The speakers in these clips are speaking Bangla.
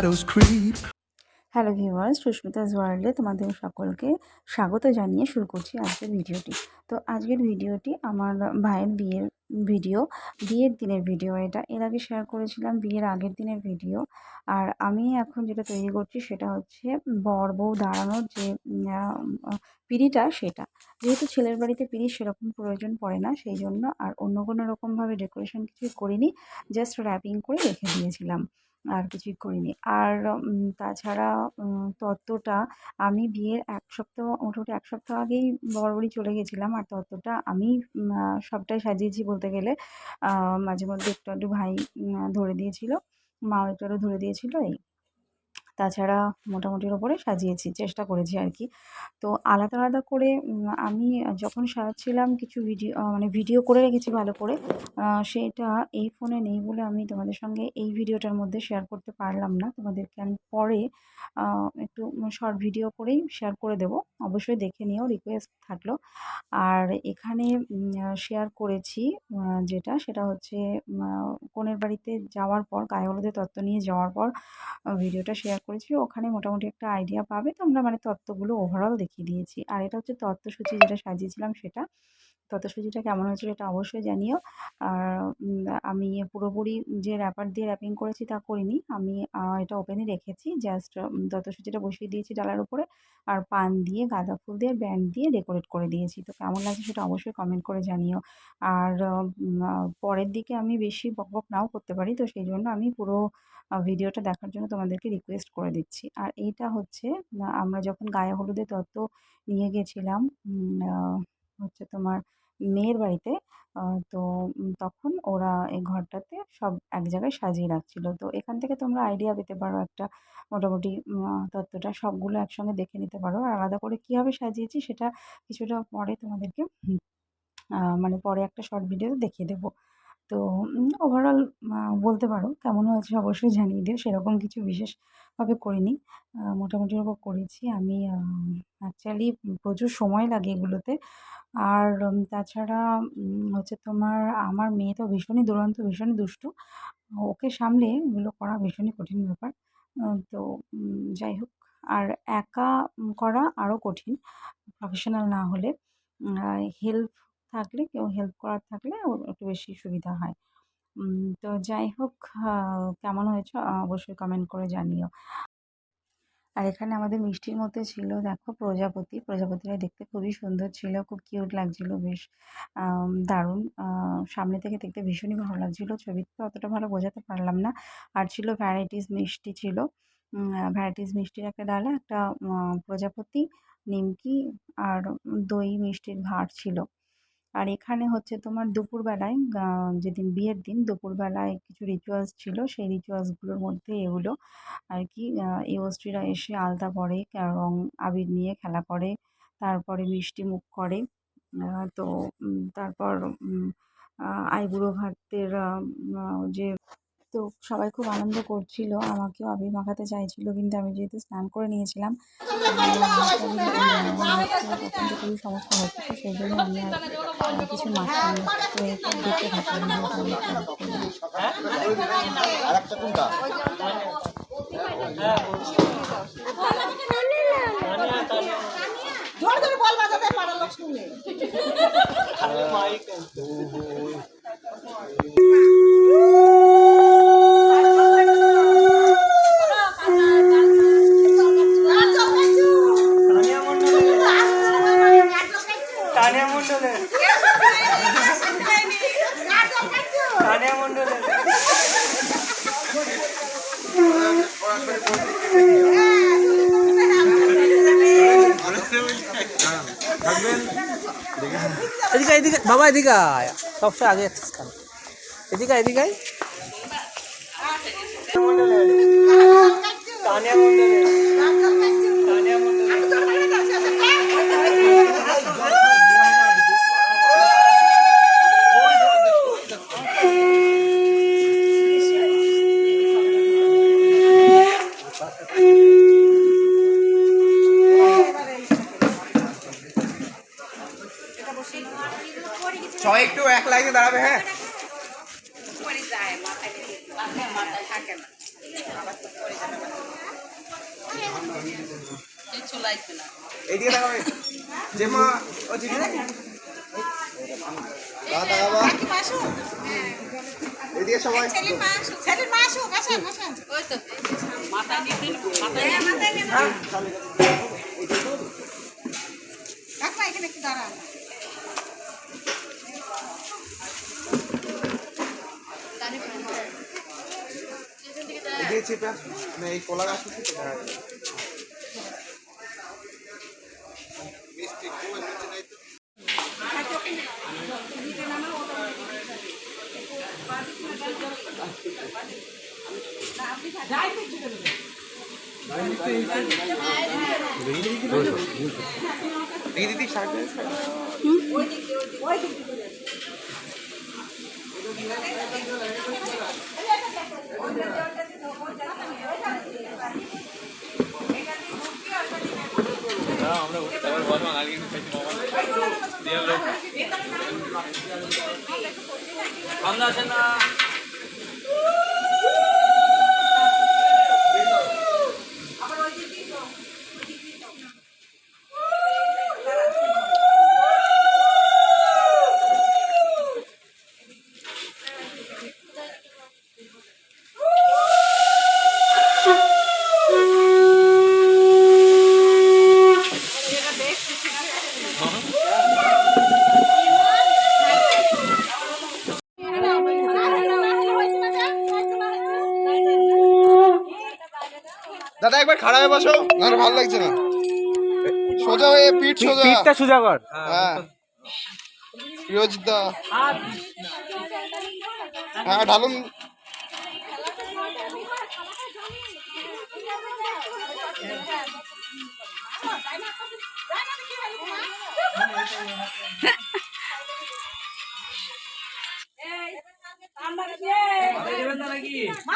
shadows creep. Hello viewers, Susmita's ওয়ার্ল্ডে তোমাদের সকলকে স্বাগত জানিয়ে শুরু করছি আজকের ভিডিওটি। তো আজকের ভিডিওটি আমার ভাইয়ের বিয়ের দিনের ভিডিও। এটা এর আগে শেয়ার করেছিলাম বিয়ের আগের দিনের ভিডিও। আর আমি এখন যেটা তৈরি করছি সেটা হচ্ছে বর বউ দাঁড়ানোর যে পিঁড়িটা, সেটা যেহেতু ছেলের বাড়িতে পিঁড়ি সেরকম প্রয়োজন পড়ে না, সেই জন্য আর অন্য কোনো রকমভাবে ডেকোরেশন কিছুই করিনি, জাস্ট র্যাপিং করে রেখে দিয়েছিলাম, আর কিছুই করিনি। আর তাছাড়া তত্ত্বটা আমি বিয়ের ১ সপ্তাহ, মোটামুটি ১ সপ্তাহ আগেই বড়বাড়ি চলে গেছিলাম। আর তত্ত্বটা আমি সবটাই সাজিয়েছি বলতে গেলে। মাঝে মধ্যে একটু আধটু ভাই ধরে দিয়েছিল, মাও একটু আধটু ধরে দিয়েছিল, এই। তাছাড়া মোটামুটির ওপরে সাজিয়েছি, চেষ্টা করেছি আর কি। তো আলাদা আলাদা করে আমি যখন সাজাচ্ছিলাম কিছু ভিডিও করে রেখেছি ভালো করে। সেটা এই ফোনে নেই বলে আমি তোমাদের সঙ্গে এই ভিডিওটার মধ্যে শেয়ার করতে পারলাম না। তোমাদেরকে আমি পরে একটু শর্ট ভিডিও করেই শেয়ার করে দেবো, অবশ্যই দেখে নিও, রিকোয়েস্ট থাকলো। আর এখানে শেয়ার করেছি যেটা, সেটা হচ্ছে কনের বাড়িতে যাওয়ার পর, গায়ে হলুদের তত্ত্ব নিয়ে যাওয়ার পর ভিডিওটা শেয়ার করেছি। ওখানে মোটামুটি একটা আইডিয়া পাবে তোমরা, মানে তত্ত্বগুলো ওভারঅল দেখিয়ে দিয়েছি। আর এটা হচ্ছে তত্ত্বসূচি যেটা সাজিয়েছিলাম সেটা। তত্ত্বসূচিটা কেমন হয়েছিল এটা অবশ্যই জানিও। আর আমি পুরোপুরি যে র্যাপার দিয়ে র্যাপিং করেছি তা করিনি, আমি এটা ওপেনই রেখেছি, জাস্ট তত্ত্বসূচিটা বসিয়ে দিয়েছি ডালার উপরে, আর পান দিয়ে, গাঁদা ফুল দিয়ে, ব্যান্ড দিয়ে ডেকোরেট করে দিয়েছি। তো কেমন লাগছে সেটা অবশ্যই কমেন্ট করে জানিও। আর পরের দিকে আমি বেশি বকবক নাও করতে পারি, তো সেই জন্য আমি পুরো ভিডিওটা দেখার জন্য তোমাদেরকে রিকোয়েস্ট করে দিচ্ছি। আর এইটা হচ্ছে আমরা যখন গায়ে হলুদের তত্ত্ব নিয়ে গেছিলাম হচ্ছে তোমার মেয়ের বাড়িতে, তো তখন ওরা এই ঘরটাতে সব এক জায়গায় সাজিয়ে রাখছিল। তো এখান থেকে তোমরা আইডিয়া পেতে পারো একটা, মোটামুটি তত্ত্বটা সবগুলো একসঙ্গে দেখে নিতে পারো। আর আলাদা করে কীভাবে সাজিয়েছি সেটা কিছুটা পরে তোমাদেরকে মানে পরে একটা শর্ট ভিডিওতে দেখিয়ে দেবো। তো ওভারঅল বলতে পারো কেমন হয়েছে অবশ্যই জানিয়ে দিও। সেরকম কিছু বিশেষভাবে করিনি, মোটামুটির ওপর করেছি আমি। অ্যাকচুয়ালি প্রচুর সময় লাগে এগুলোতে। আর তাছাড়া হচ্ছে তোমার আমার মেয়ে তো ভীষণই দুরন্ত, ভীষণই দুষ্টু। ওকে সামলে এগুলো করা ভীষণই কঠিন ব্যাপার। তো যাই হোক, আর একা করা আরও কঠিন, প্রফেশনাল না হলে। হেল্প থাকলে, কেউ হেল্প করার থাকলে একটু বেশি সুবিধা হয়। তো যাই হোক, কেমন হয়েছে অবশ্যই কমেন্ট করে জানিও। আর এখানে আমাদের মিষ্টির মধ্যে ছিল দেখো প্রজাপতি। প্রজাপতিটা দেখতে খুবই সুন্দর ছিল, খুব কিউট লাগছিল, বেশ দারুণ। সামনে থেকে দেখতে ভীষণই ভালো লাগছিল, ছবিতে অতটা ভালো বোঝাতে পারলাম না। আর ছিল ভ্যারাইটিস মিষ্টি ছিল, ভ্যারাইটিস মিষ্টির একটা ডালা, একটা প্রজাপতি, নিমকি, আর দই মিষ্টির ভাঁড় ছিল। আর এখানে হচ্ছে তোমার দুপুরবেলায়, যেদিন বিয়ের দিন দুপুরবেলায় কিছু রিচুয়ালস ছিল, সেই রিচুয়ালসগুলোর মধ্যে এগুলো আর কি। ইয়স্ত্রীরা এসে আলতা পরে, রং আবির নিয়ে খেলা করে, তারপরে মিষ্টি মুখ করে। তো তারপর আইবুড়ো ভাতের যে, তো সবাই খুব আনন্দ করছিল, আমাকেও আবির মাখাতে চাইছিল, কিন্তু আমি যেহেতু স্নান করে নিয়েছিলাম, হাত তখন তো খুবই সমস্যা হচ্ছে, তো সেই জন্য আমি আর কিছু মাখিনি। তো এরপর দেখতে থাকো ভিডিওটা আমি এদিকে এদিকে বাবা, এদিকে আয়, সবসময় আগে যাচ্ছিস কেন? এদিকে এদিকে সবাই একটু এক লাইনে দাঁড়াবে। হ্যাঁ, এইদিকে তাকাবে যেমা ও চিনি না দাদা বাবা এইদিকে সবাই ছেলের মা আসুক আসেন আসেন ওই তো মাথা দিতে মাথা নিয়ে কাকা এখানে একটু দাঁড়ান এদিকে চেপে না এই কলা গাছ থেকে দিদি সাইডে দাদা একবার খাড়া হয়ে বসো নাহলে ভালো লাগছে না সোজা হয়ে পিঠ সোজা পিঠটা সোজা কর হ্যাঁ রোজদা হ্যাঁ ঢালুন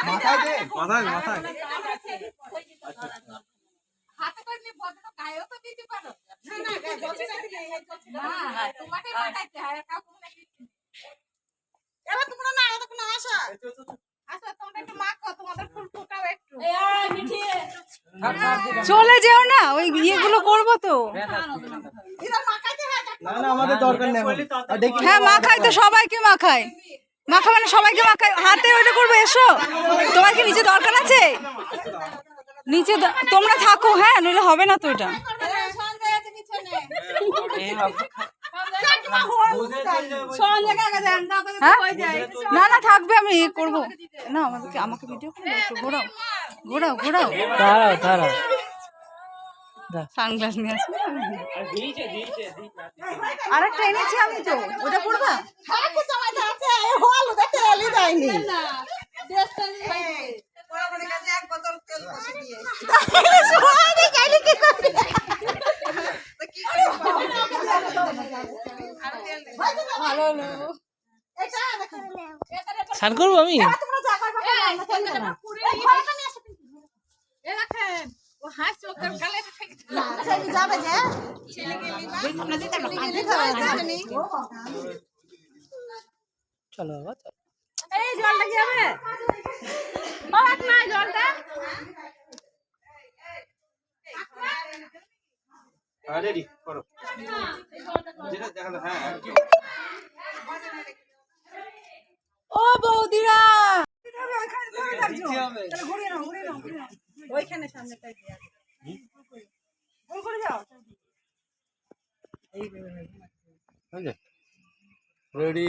মাথায় দে মাথায় মাথায় হাতে করে নিয়ে বড় গায়ও তো দিতে পারো না না জলদি না দিলে এই জলদি না তোমাকে পাঠাইতে হয় কাকু নাকি এবার তোমরা না এত কোনো আশা আচ্ছা তোমরা একটু মাখো তোমাদের ফুল ফুটাও একটু এই মিঠি চলে যেও না ওই ইয়েগুলো করবো তো। এরা মাখাইতে হয় না না আমাদের দরকার নেই আর দেখি হ্যাঁ মাখাই তো সবাইকে মাখাই মাখা মানে সবাইকে মাখাই হাতে ওইটা করবো এসো তোমার কি নিচে দরকার আছে নিচে তোমরা থাকো হ্যাঁ নইলে হবে না তো এটা সঞ্জয় আছে পিছনে হ্যাঁ না না থাকবে আমি করবো না আমাকে ভিডিও করবো একটু ঘোরাও ঘোরাও ঘোরাও দাঁড়াও দাঁড়াও সানগ্লাস নিয়ে আসবে আর একটা এনেছি আমি তো ওটা পড়বা থাকে সময়টা আছে এই হল ওটা তেলই দেয়নি না দেশটা বড় কাছে এক বোতল তেল বসে দিয়ে সবাই খাইলে কি করবে তো কি ভালো হলো এটা দেখো স্নান করবো আমি তোমরা যা করবে না তেলটা পুরো ঘরটা নিয়ে আসো এ রাখেন ও হাত চোখের গালে থেকে না ছেলে যাবে যে ছেলে গেলি না তোমরা যেতে না পানি খাওয়া যাবে নি চলো বাবা চলো এই জলটা কি হবে ও আত্মা জলটা রেডি করো যেটা দেখালো হ্যাঁ ও বৌদিরা ওইখানে সামনেটাই দিয়ে গোল করে যাও রেডি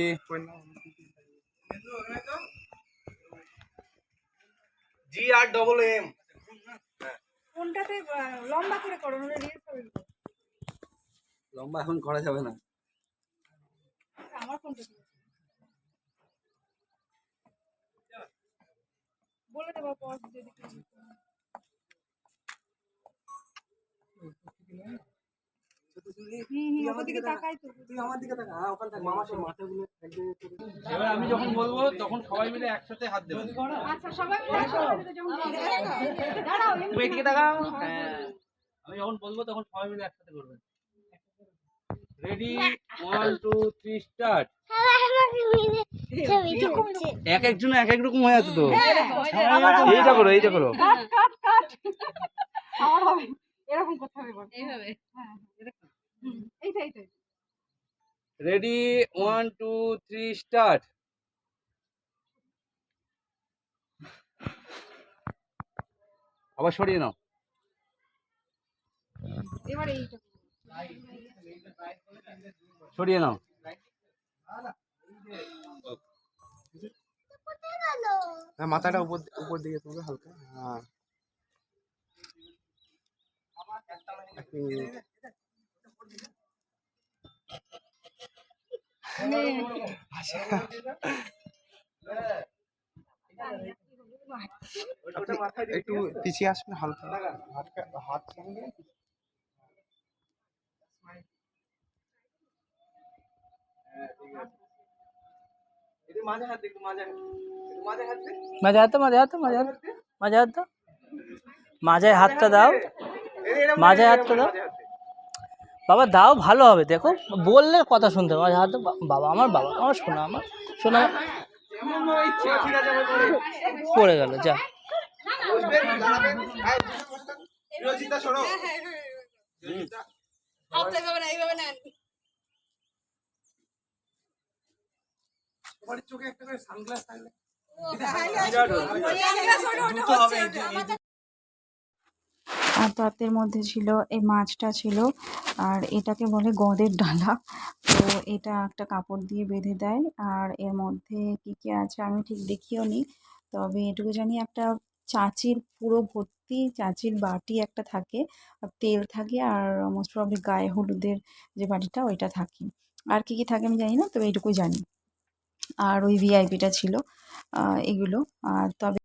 GRMM কোনটাতে লম্বা করে করো নইলে রিলস হবে লম্বা এখন করা যাবে না আমার কোনটা বলে দেবো পজ যদি এবার আমি যখন বলবো তখন সবাই মিলে একসাথে হাত দেবে আচ্ছা সবাই মিলে তুমি এদিকে তাকাও হ্যাঁ আমি যখন বলবো তখন সবাই মিলে একসাথে করবেন রেডি 1 2 3 স্টার্ট এক একজন এক এক রকম হয়ে আছে তো। এইটা করো, এইটা করো। আমার হবে এরকম করতে হবে বল এইভাবে হ্যাঁ এরকম এইটা রেডি 1 2 3 স্টার্ট। আবার সরিয়ে নাও। এবারে এইটা সরিয়ে নাও। হ্যাঁ মাথাটা উপর দিকে তুলবে হালকা। হ্যাঁ এক মিনিট। আপনি একটু পিছিয়ে আসবেন হালকা, হাত সঙ্গে মাঝে হাত তো, মাঝে হাত তো, মাঝে হাত, মাঝে হাত তো, মাঝে হাতটা দাও, মাঝে হাতটা দাও বাবা, দাও ভালো হবে। দেখো বললে কথা শুনতে হবে। মাঝে হাত দাও বাবা, আমার বাবা, আমার শোনা, আমার শোনা পড়ে গেল। যা চোখে একটা করে সানগ্লাস থাকলে আর তত্ত্বের মধ্যে ছিল এই মাছটা ছিল, আর এটাকে বলে গদের ডালা। তো এটা একটা কাপড় দিয়ে বেঁধে দেয়, আর এর মধ্যে কী কী আছে আমি ঠিক দেখিও নি, তবে এটুকু জানি একটা চাঁচির পুরো ভর্তি চাঁচির বাটি একটা থাকে, আর তেল থাকে, আর মোস্ট প্রবলি গায়ে হলুদের যে বাটিটা ওইটা থাকে। আর কী কী থাকে আমি জানি না, তবে এইটুকুই জানি। আর ওই ভিআইপিটা ছিল, এগুলো। আর তবে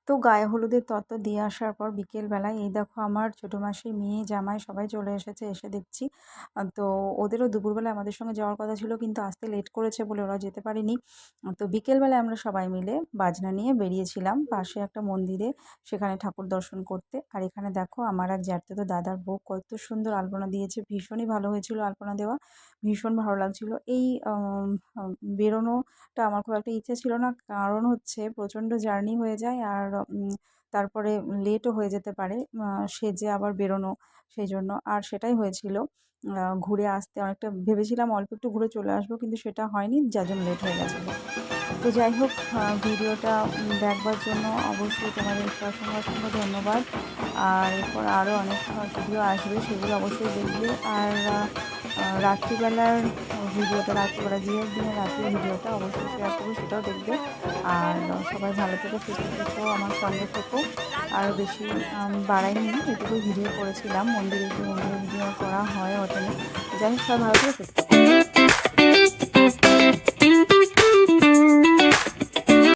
তো গায়ে হলুদের তত্ত্ব দিয়ে আসার পর বিকেলবেলায় এই দেখো আমার ছোটো মাসির মেয়ে জামাই সবাই চলে এসেছে। এসে দেখছি তো ওদেরও দুপুরবেলায় আমাদের সঙ্গে যাওয়ার কথা ছিল, কিন্তু আসতে লেট করেছে বলে ওরা যেতে পারেনি। তো বিকেলবেলায় আমরা সবাই মিলে বাজনা নিয়ে বেরিয়েছিলাম পাশে একটা মন্দিরে, সেখানে ঠাকুর দর্শন করতে। আর এখানে দেখো আমার এক জ্যাঠতো দাদার বউ কত সুন্দর আলপনা দিয়েছে, ভীষণই ভালো হয়েছিল আলপনা দেওয়া, ভীষণ ভালো লাগছিল। এই বেরোনোটা আমার খুব একটা ইচ্ছে ছিল না, কারণ হচ্ছে প্রচণ্ড জার্নি হয়ে যায়, আর তারপরে লেটও হয়ে যেতে পারে সেজে আবার বেরোনো, সেই জন্য। আর সেটাই হয়েছিল, ঘুরে আসতে অনেকটা ভেবেছিলাম অল্প একটু ঘুরে চলে আসবো, কিন্তু সেটা হয়নি, যার জন্য লেট হয়ে গেছিলো। তো যাই হোক, ভিডিওটা দেখবার জন্য অবশ্যই তোমাদের অসংখ্য অসংখ্য ধন্যবাদ। আর এরপর আরও অনেক ভিডিও আসবে, সেগুলো অবশ্যই দেখবে। আর রাত্রিবেলার ভিডিওটা, রাত্রিবেলা বিয়ের দিনে রাত্রির ভিডিওটা অবশ্যই শেয়ার করবো, সেটাও দেখবে। আর সবাই ভালো থেকো, সুস্থ থেকো, আমার সঙ্গে থেকো। আর বেশি বাড়াইনি, এটুকুই ভিডিও করেছিলাম, মন্দিরে গিয়ে মন্দিরে ভিডিও করা হয় ওঠেনি। যাই হোক, সবাই ভালো থেকো, সুস্থ থেকো।